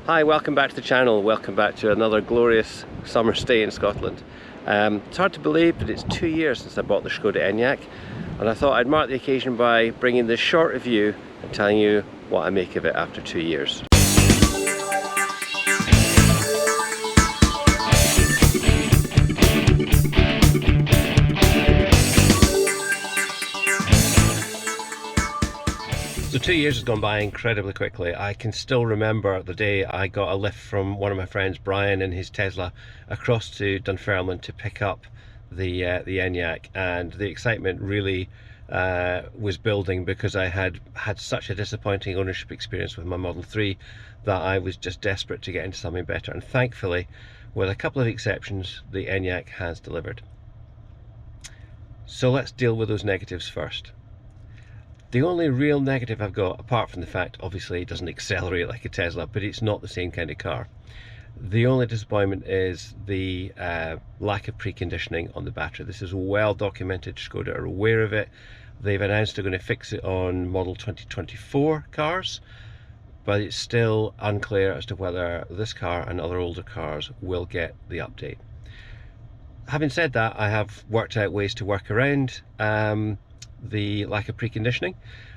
Hi, welcome back to the channel. Welcome back to another glorious summer stay in Scotland. It's hard to believe, but it's 2 years since I bought the Skoda Enyaq, and I thought I'd mark the occasion by bringing this short review and telling you what I make of it after 2 years. So 2 years has gone by incredibly quickly. I can still remember the day I got a lift from one of my friends, Brian, in his Tesla across to Dunfermline to pick up the Enyaq, and the excitement really was building because I had such a disappointing ownership experience with my Model 3 that I was just desperate to get into something better, and thankfully, with a couple of exceptions, the Enyaq has delivered. So let's deal with those negatives first. The only real negative I've got, apart from the fact obviously it doesn't accelerate like a Tesla, but it's not the same kind of car. The only disappointment is the lack of preconditioning on the battery. This is well documented. Skoda are aware of it. They've announced they're going to fix it on model 2024 cars, but it's still unclear as to whether this car and other older cars will get the update. Having said that, I have worked out ways to work around the lack of preconditioning,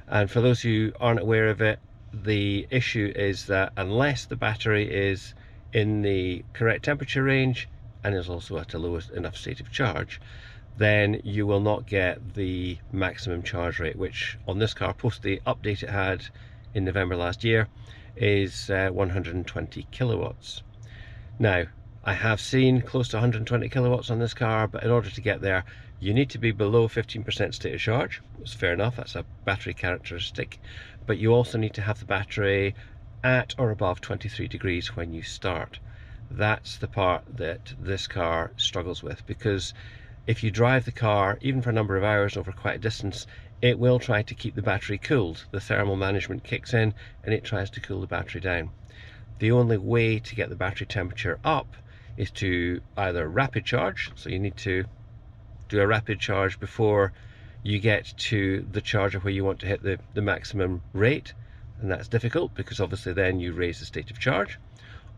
and for those who aren't aware of it, the issue is that unless the battery is in the correct temperature range and is also at a low enough state of charge, then you will not get the maximum charge rate, which on this car, post the update it had in November last year, is 120 kilowatts. Now, I have seen close to 120 kilowatts on this car, but in order to get there you need to be below 15% state of charge. It's fair enough, that's a battery characteristic, but you also need to have the battery at or above 23 degrees when you start. That's the part that this car struggles with, because if you drive the car even for a number of hours over quite a distance, it will try to keep the battery cooled. The thermal management kicks in and it tries to cool the battery down. The only way to get the battery temperature up is to either rapid charge, so you need to do a rapid charge before you get to the charger where you want to hit the maximum rate, and that's difficult because obviously then you raise the state of charge.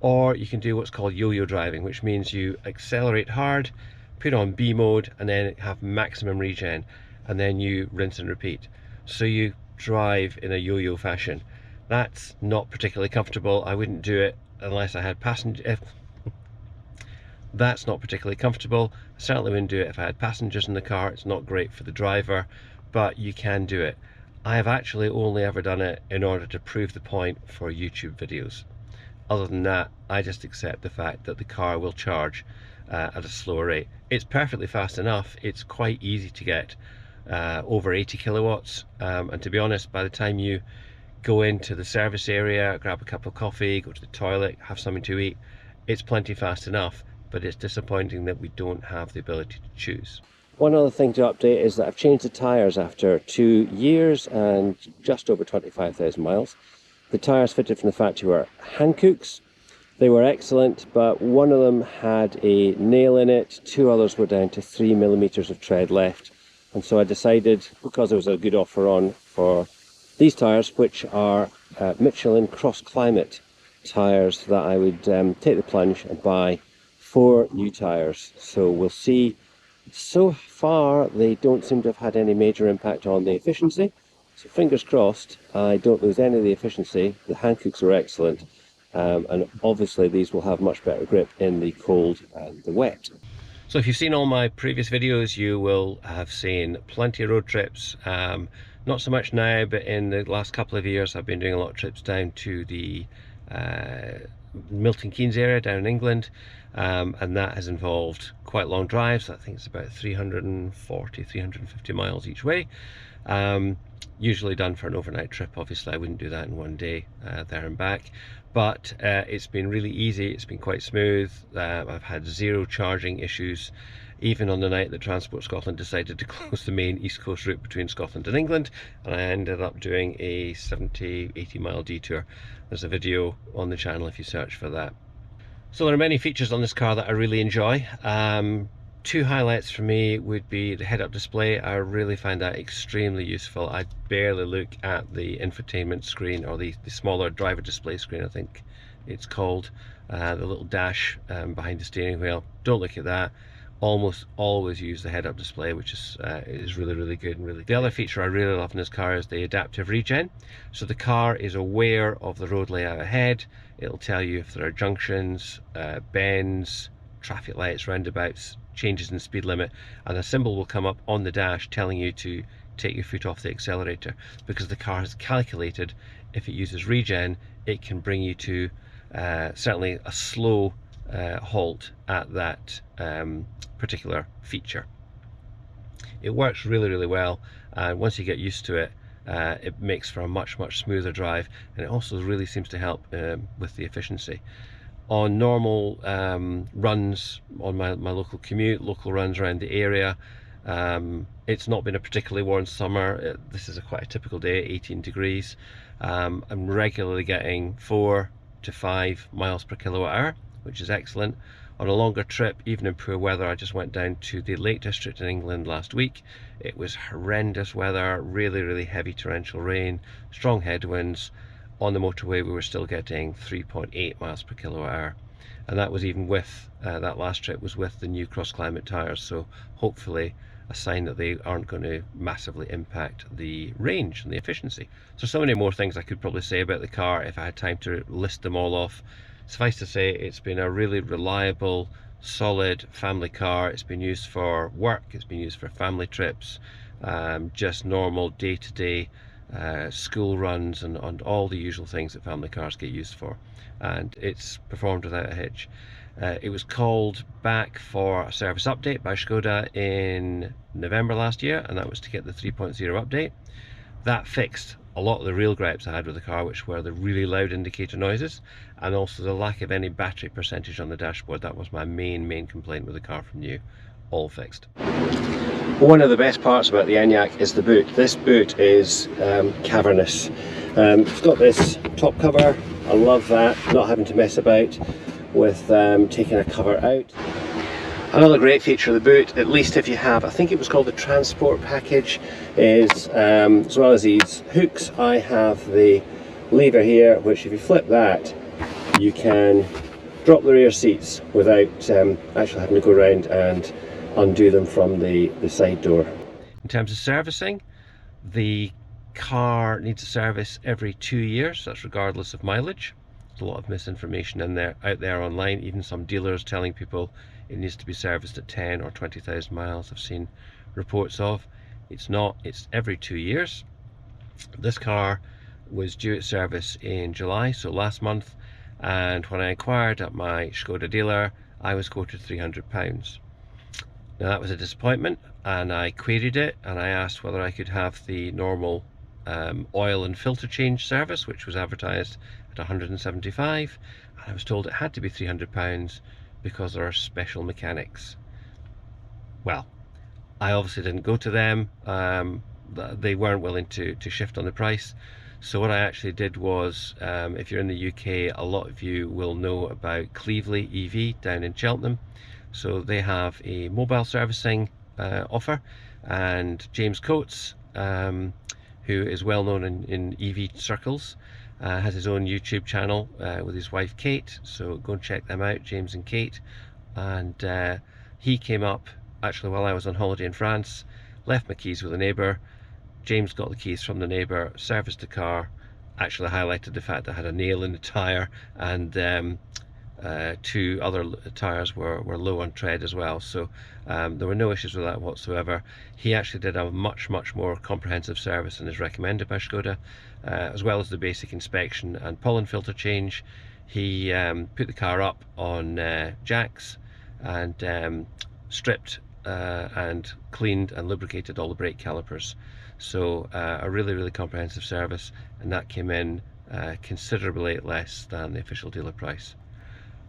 Or you can do what's called yo-yo driving, which means you accelerate hard, put on B mode, and then have maximum regen, and then you rinse and repeat. So you drive in a yo-yo fashion. That's not particularly comfortable. I wouldn't do it unless I had passengers. That's not particularly comfortable. I certainly wouldn't do it if I had passengers in the car. It's not great for the driver, but you can do it. I have actually only ever done it in order to prove the point for YouTube videos. Other than that, I just accept the fact that the car will charge at a slower rate. It's perfectly fast enough. It's quite easy to get over 80 kilowatts, and to be honest, by the time you go into the service area, grab a cup of coffee, go to the toilet, have something to eat, it's plenty fast enough. But it's disappointing that we don't have the ability to choose. One other thing to update is that I've changed the tyres after 2 years and just over 25,000 miles. The tyres fitted from the factory were Enyaq. They were excellent, but one of them had a nail in it, 2 others were down to 3 millimeters of tread left. And so I decided, because there was a good offer on for these tyres, which are Michelin Cross Climate tyres, that I would take the plunge and buy 4 new tyres. So we'll see. So far they don't seem to have had any major impact on the efficiency, so fingers crossed I don't lose any of the efficiency. The Enyaqs are excellent, and obviously these will have much better grip in the cold and the wet. So if you've seen all my previous videos, you will have seen plenty of road trips. Not so much now, but in the last couple of years I've been doing a lot of trips down to the Milton Keynes area down in England, and that has involved quite long drives. I think it's about 350 miles each way, usually done for an overnight trip. Obviously I wouldn't do that in one day there and back, but it's been really easy. It's been quite smooth. I've had 0 charging issues, even on the night that Transport Scotland decided to close the main East Coast route between Scotland and England, and I ended up doing a 70-80 mile detour. There's a video on the channel if you search for that. So there are many features on this car that I really enjoy. 2 highlights for me would be the head-up display. I really find that extremely useful. I barely look at the infotainment screen, or the smaller driver display screen, I think it's called, the little dash behind the steering wheel. Don't look at that. Almost always use the head-up display, which is really, really good and really. The other feature I really love in this car is the adaptive regen. So the car is aware of the road layout ahead. It'll tell you if there are junctions, bends, traffic lights, roundabouts, changes in speed limit, and a symbol will come up on the dash telling you to take your foot off the accelerator, because the car has calculated if it uses regen, it can bring you to certainly a slow halt at that particular feature. It works really, really well, and once you get used to it, it makes for a much smoother drive, and it also really seems to help with the efficiency. On normal runs, on my local commute, local runs around the area, it's not been a particularly warm summer. This is quite a typical day, 18 degrees. I'm regularly getting 4 to 5 miles per kilowatt hour, which is excellent. On a longer trip, even in poor weather, I just went down to the Lake District in England last week. It was horrendous weather, really heavy torrential rain, strong headwinds. On the motorway we were still getting 3.8 miles per kilowatt hour, and that was even with, that last trip was with the new cross climate tyres, so hopefully a sign that they aren't going to massively impact the range and the efficiency. So many more things I could probably say about the car if I had time to list them all off. Suffice to say, it's been a really reliable, solid family car. It's been used for work, it's been used for family trips, just normal day-to-day school runs and all the usual things that family cars get used for, and it's performed without a hitch. It was called back for a service update by Skoda in November last year, and that was to get the 3.0 update. That fixed a lot of the real gripes I had with the car, which were the really loud indicator noises and also the lack of any battery percentage on the dashboard. That was my main complaint with the car from new. All fixed. One of the best parts about the Enyaq is the boot. This boot is cavernous. It's got this top cover. I love that, not having to mess about with taking a cover out. Another great feature of the boot, at least if you have, I think it was called the transport package, is as well as these hooks, I have the lever here, which if you flip that, you can drop the rear seats without actually having to go around and undo them from the side door. In terms of servicing, the car needs a service every 2 years. That's regardless of mileage. There's a lot of misinformation out there online, even some dealers telling people it needs to be serviced at 10 or 20,000 miles. I've seen reports of. It's not, it's every 2 years. This car was due its service in July, so last month, and when I inquired at my Skoda dealer, I was quoted £300. Now that was a disappointment, and I queried it and I asked whether I could have the normal oil and filter change service, which was advertised at 175, and I was told it had to be £300 because there are special mechanics. Well, I obviously didn't go to them. They weren't willing to shift on the price. So what I actually did was, if you're in the UK, a lot of you will know about Cleveley EV down in Cheltenham. So they have a mobile servicing offer, and James Coates, who is well known in EV circles, has his own YouTube channel with his wife Kate, so go and check them out, James and Kate. And he came up actually while I was on holiday in France, left my keys with a neighbour. James got the keys from the neighbour, serviced the car, actually highlighted the fact that I had a nail in the tyre, and 2 other tyres were low on tread as well, so there were no issues with that whatsoever. He actually did a much more comprehensive service than is recommended by Skoda, as well as the basic inspection and pollen filter change. He put the car up on jacks and stripped and cleaned and lubricated all the brake calipers. So a really comprehensive service, and that came in considerably less than the official dealer price.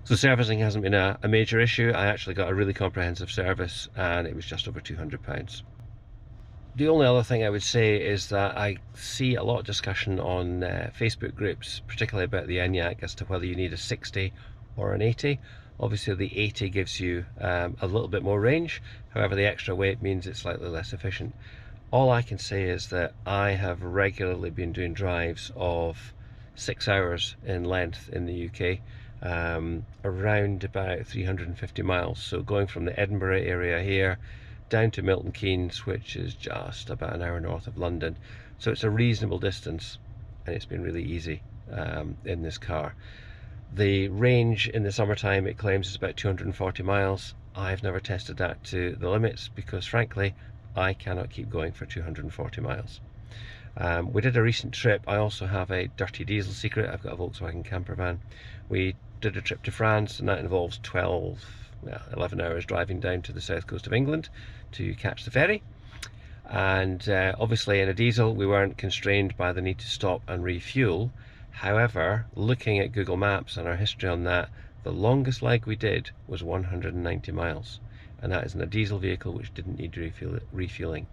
So servicing hasn't been a major issue. I actually got a really comprehensive service and it was just over £200. The only other thing I would say is that I see a lot of discussion on Facebook groups, particularly about the Enyaq, as to whether you need a 60 or an 80. Obviously the 80 gives you a little bit more range, however the extra weight means it's slightly less efficient. All I can say is that I have regularly been doing drives of 6 hours in length in the UK, around about 350 miles. So going from the Edinburgh area here down to Milton Keynes, which is just about an hour north of London. So it's a reasonable distance, and it's been really easy in this car. The range in the summertime, it claims, is about 240 miles. I've never tested that to the limits because, frankly, I cannot keep going for 240 miles. We did a recent trip. I also have a dirty diesel secret. I've got a Volkswagen camper van. We did a trip to France, and that involves 11 hours driving down to the south coast of England to catch the ferry. And obviously in a diesel we weren't constrained by the need to stop and refuel. However, looking at Google Maps and our history on that, the longest leg we did was 190 miles, and that is in a diesel vehicle which didn't need refueling.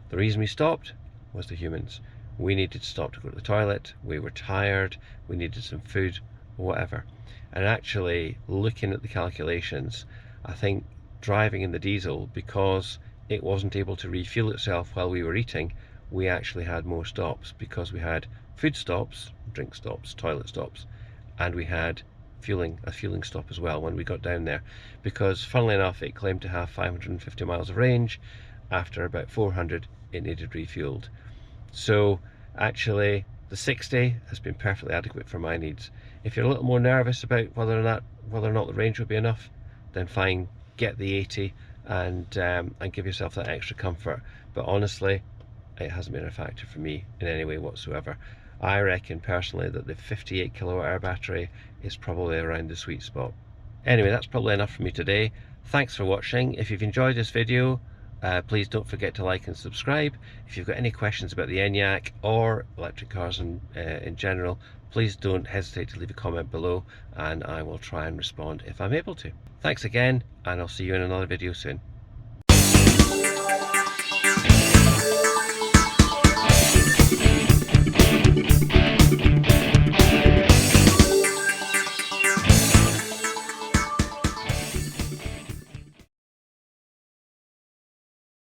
The reason we stopped was the humans. We needed to stop to go to the toilet, we were tired, we needed some food, whatever. And actually, looking at the calculations, I think driving in the diesel, because it wasn't able to refuel itself while we were eating, we actually had more stops, because we had food stops, drink stops, toilet stops, and we had a fueling stop as well when we got down there, because funnily enough it claimed to have 550 miles of range. After about 400 it needed refueled. So actually the 60 has been perfectly adequate for my needs. If you're a little more nervous about whether or not the range will be enough, then fine, get the 80 and give yourself that extra comfort. But honestly, it hasn't been a factor for me in any way whatsoever. I reckon personally that the 58 kilowatt hour battery is probably around the sweet spot. Anyway, that's probably enough for me today. Thanks for watching. If you've enjoyed this video, please don't forget to like and subscribe. If you've got any questions about the Enyaq or electric cars in general, please don't hesitate to leave a comment below, and I will try and respond if I'm able to. Thanks again, and I'll see you in another video soon.